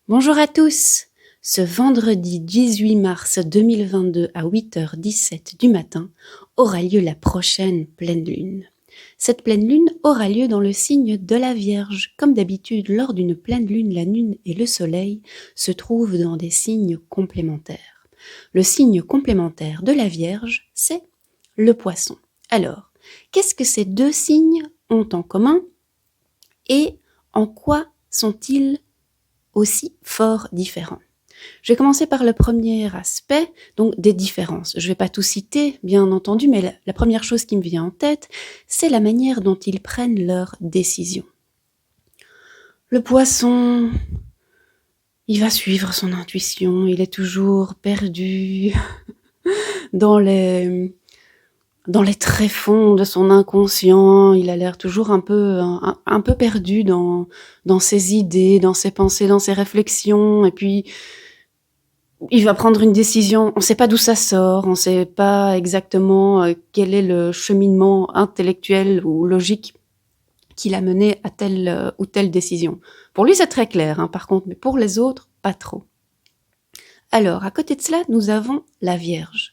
Bonjour à tous. Ce vendredi 18 mars 2022 à 8h17 du matin aura lieu la prochaine pleine lune. Cette pleine lune aura lieu dans le signe de la Vierge. Comme d'habitude, lors d'une pleine lune, la lune et le soleil se trouvent dans des signes complémentaires. Le signe complémentaire de la Vierge, c'est le Poisson. Alors, qu'est-ce que ces deux signes ont en commun et en quoi sont-ils aussi fort différents? Je vais commencer par le premier aspect, donc des différences. Je ne vais pas tout citer, bien entendu, mais la première chose qui me vient en tête, c'est la manière dont ils prennent leurs décisions. Le Poisson, il va suivre son intuition, il est toujours perdu dans les tréfonds de son inconscient, il a l'air toujours un peu perdu dans ses idées, dans ses pensées, dans ses réflexions, et puis il va prendre une décision, on ne sait pas d'où ça sort, on ne sait pas exactement quel est le cheminement intellectuel ou logique qui l'a mené à telle ou telle décision. Pour lui, c'est très clair, par contre, mais pour les autres, pas trop. Alors, à côté de cela, nous avons la Vierge.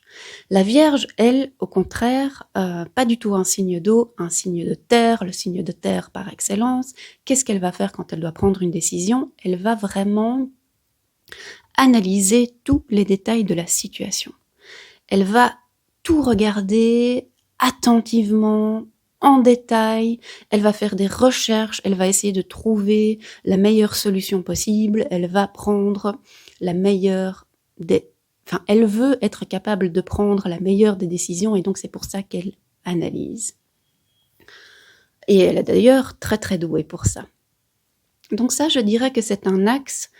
La Vierge, elle, au contraire, pas du tout un signe d'eau, un signe de terre, le signe de terre par excellence. Qu'est-ce qu'elle va faire quand elle doit prendre une décision? Elle va vraiment analyser tous les détails de la situation. Elle va tout regarder attentivement, en détail, elle va faire des recherches, elle va essayer de trouver la meilleure solution possible, elle va prendre la meilleure elle veut être capable de prendre la meilleure des décisions et donc c'est pour ça qu'elle analyse. Et elle est d'ailleurs très très douée pour ça. Donc ça, je dirais que c'est un axe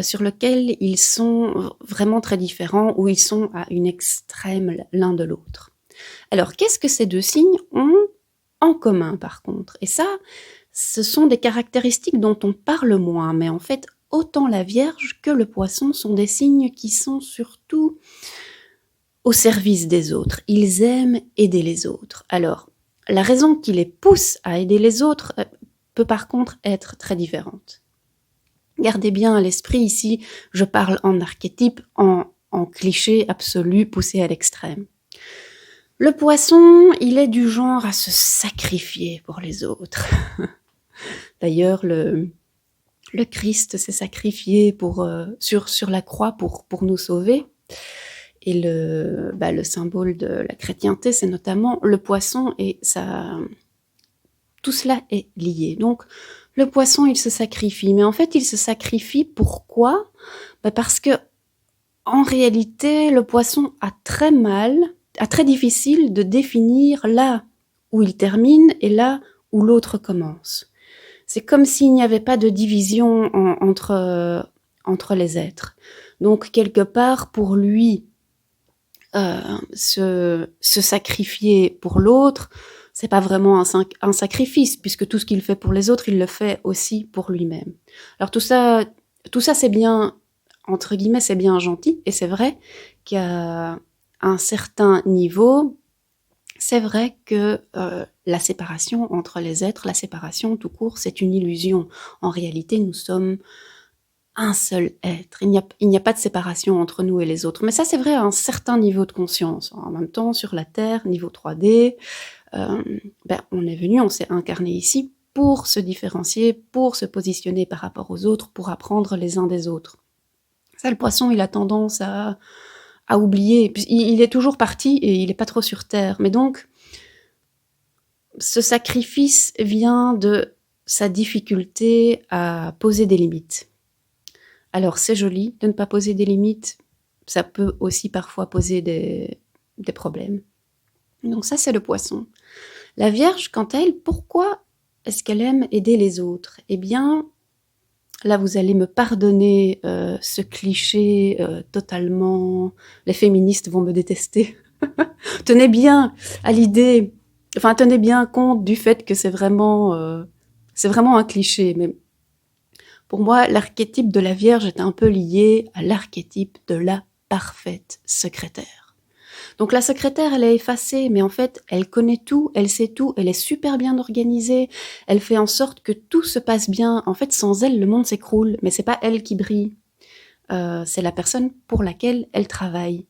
sur lequel ils sont vraiment très différents, où ils sont à une extrême l'un de l'autre. Alors, qu'est-ce que ces deux signes ont en commun, par contre? Et ça, ce sont des caractéristiques dont on parle moins, mais en fait, autant la Vierge que le Poisson sont des signes qui sont surtout au service des autres. Ils aiment aider les autres. Alors, la raison qui les pousse à aider les autres peut par contre être très différente. Gardez bien à l'esprit ici, je parle en archétype, en cliché absolu poussé à l'extrême. Le Poisson, il est du genre à se sacrifier pour les autres. D'ailleurs, le Christ s'est sacrifié sur la croix pour nous sauver. Et le symbole de la chrétienté, c'est notamment le Poisson et tout cela est lié. Donc, le Poisson, il se sacrifie. Mais en fait, il se sacrifie pourquoi? Parce que, en réalité, le Poisson a très difficile de définir là où il termine et là où l'autre commence. C'est comme s'il n'y avait pas de division entre les êtres. Donc, quelque part, pour lui, se sacrifier pour l'autre, c'est pas vraiment un sacrifice, puisque tout ce qu'il fait pour les autres, il le fait aussi pour lui-même. Alors tout ça c'est bien, entre guillemets, c'est bien gentil, et c'est vrai qu'à un certain niveau, c'est vrai que la séparation entre les êtres, la séparation tout court, c'est une illusion. En réalité, nous sommes un seul être. Il n'y a pas de séparation entre nous et les autres. Mais ça, c'est vrai à un certain niveau de conscience. En même temps, sur la Terre, niveau 3D, on est venu, on s'est incarné ici pour se différencier, pour se positionner par rapport aux autres, pour apprendre les uns des autres. Ça, le Poisson, il a tendance à oublier. Il est toujours parti et il n'est pas trop sur Terre. Mais donc, ce sacrifice vient de sa difficulté à poser des limites. Alors, c'est joli de ne pas poser des limites, ça peut aussi parfois poser des problèmes. Donc ça, c'est le Poisson. La Vierge, quant à elle, pourquoi est-ce qu'elle aime aider les autres? Eh bien, là, vous allez me pardonner ce cliché totalement... Les féministes vont me détester. Tenez bien à l'idée... Enfin, tenez bien compte du fait que c'est vraiment un cliché, mais... Pour moi, l'archétype de la Vierge est un peu lié à l'archétype de la parfaite secrétaire. Donc la secrétaire, elle est effacée, mais en fait, elle connaît tout, elle sait tout, elle est super bien organisée, elle fait en sorte que tout se passe bien. En fait, sans elle, le monde s'écroule, mais c'est pas elle qui brille. C'est la personne pour laquelle elle travaille.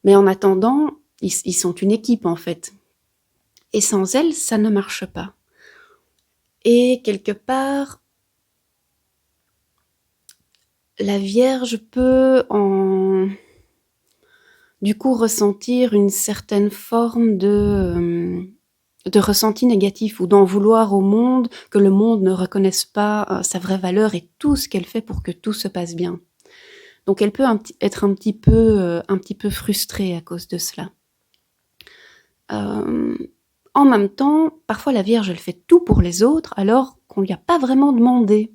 Mais en attendant, ils sont une équipe en fait. Et sans elle, ça ne marche pas. Et quelque part, la Vierge peut du coup ressentir une certaine forme de ressenti négatif ou d'en vouloir au monde, que le monde ne reconnaisse pas sa vraie valeur et tout ce qu'elle fait pour que tout se passe bien. Donc elle peut être un petit peu frustrée à cause de cela. En même temps, parfois la Vierge, elle fait tout pour les autres alors qu'on lui a pas vraiment demandé.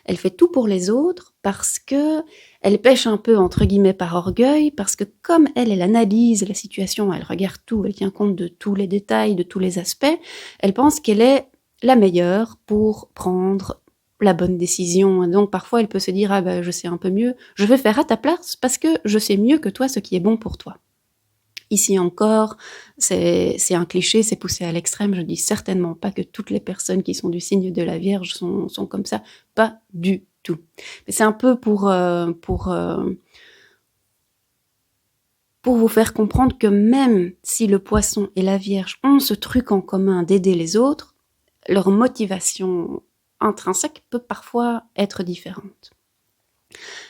Elle fait tout pour les autres parce que elle pêche un peu entre guillemets par orgueil, parce que comme elle analyse la situation, elle regarde tout, elle tient compte de tous les détails, de tous les aspects, elle pense qu'elle est la meilleure pour prendre la bonne décision. Et donc parfois elle peut se dire je sais un peu mieux, je vais faire à ta place parce que je sais mieux que toi ce qui est bon pour toi. Ici encore, c'est un cliché, c'est poussé à l'extrême. Je dis certainement pas que toutes les personnes qui sont du signe de la Vierge sont comme ça, pas du tout. Mais c'est un peu pour vous faire comprendre que même si le Poisson et la Vierge ont ce truc en commun d'aider les autres, leur motivation intrinsèque peut parfois être différente.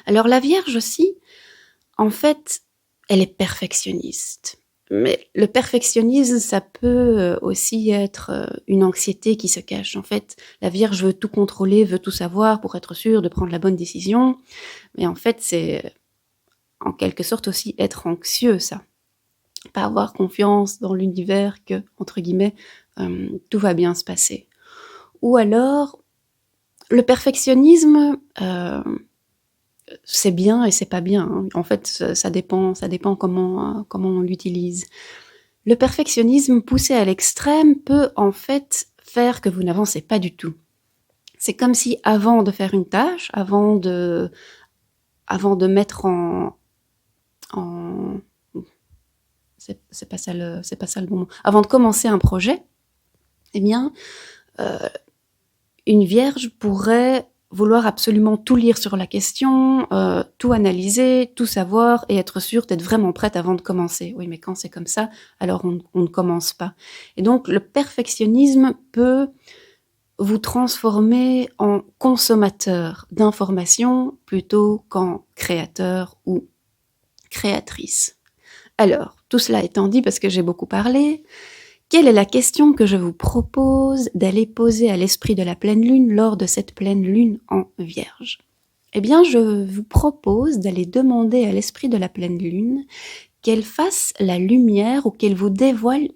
Alors la Vierge aussi, en fait, elle est perfectionniste. Mais le perfectionnisme, ça peut aussi être une anxiété qui se cache. En fait, la Vierge veut tout contrôler, veut tout savoir pour être sûre de prendre la bonne décision. Mais en fait, c'est en quelque sorte aussi être anxieux, ça. Pas avoir confiance dans l'univers que, entre guillemets, tout va bien se passer. Ou alors, le perfectionnisme... c'est bien et c'est pas bien. Hein. En fait, ça dépend comment on l'utilise. Le perfectionnisme poussé à l'extrême peut en fait faire que vous n'avancez pas du tout. C'est comme si avant de faire une tâche, avant de mettre en c'est pas ça le bon mot. Avant de commencer un projet, eh bien, une vierge pourrait vouloir absolument tout lire sur la question, tout analyser, tout savoir et être sûre d'être vraiment prête avant de commencer. Oui, mais quand c'est comme ça, alors on ne commence pas. Et donc, le perfectionnisme peut vous transformer en consommateur d'informations plutôt qu'en créateur ou créatrice. Alors, tout cela étant dit, parce que j'ai beaucoup parlé, quelle est la question que je vous propose d'aller poser à l'esprit de la pleine lune lors de cette pleine lune en Vierge? Eh bien, je vous propose d'aller demander à l'esprit de la pleine lune qu'elle fasse la lumière ou qu'elle vous dévoile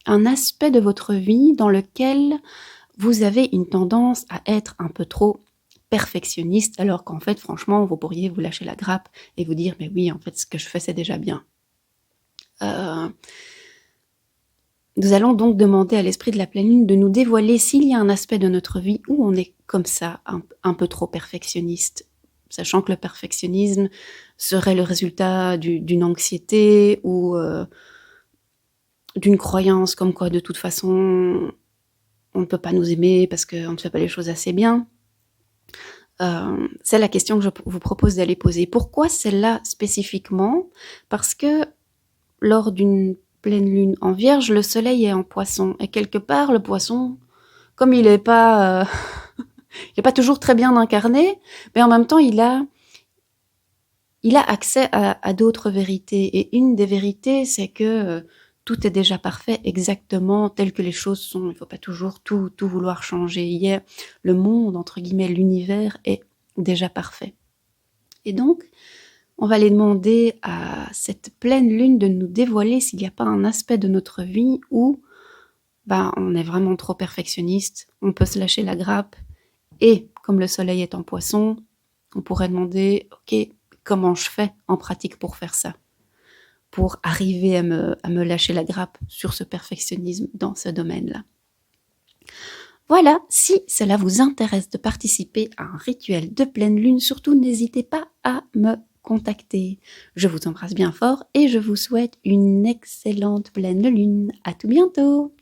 un aspect de votre vie dans lequel vous avez une tendance à être un peu trop perfectionniste, alors qu'en fait, franchement, vous pourriez vous lâcher la grappe et vous dire « mais oui, en fait, ce que je fais, c'est déjà bien ». Nous allons donc demander à l'esprit de la pleine lune de nous dévoiler s'il y a un aspect de notre vie où on est comme ça, un peu trop perfectionniste, sachant que le perfectionnisme serait le résultat d'une anxiété ou d'une croyance comme quoi de toute façon on ne peut pas nous aimer parce qu'on ne fait pas les choses assez bien. C'est la question que je vous propose d'aller poser. Pourquoi celle-là spécifiquement? Parce que lors d'une pleine lune en Vierge, le soleil est en Poisson. Et quelque part, le Poisson, comme il n'est pas, il est pas toujours très bien incarné, mais en même temps, il a accès à d'autres vérités. Et une des vérités, c'est que tout est déjà parfait, exactement tel que les choses sont. Il ne faut pas toujours tout vouloir changer. Le monde, entre guillemets, l'univers est déjà parfait. Et donc, on va aller demander à cette pleine lune de nous dévoiler s'il n'y a pas un aspect de notre vie où on est vraiment trop perfectionniste, on peut se lâcher la grappe. Et comme le soleil est en Poisson, on pourrait demander, ok, comment je fais en pratique pour faire ça? Pour arriver à me lâcher la grappe sur ce perfectionnisme dans ce domaine-là. Voilà, si cela vous intéresse de participer à un rituel de pleine lune, surtout n'hésitez pas à me contacter. Je vous embrasse bien fort et je vous souhaite une excellente pleine lune. À tout bientôt!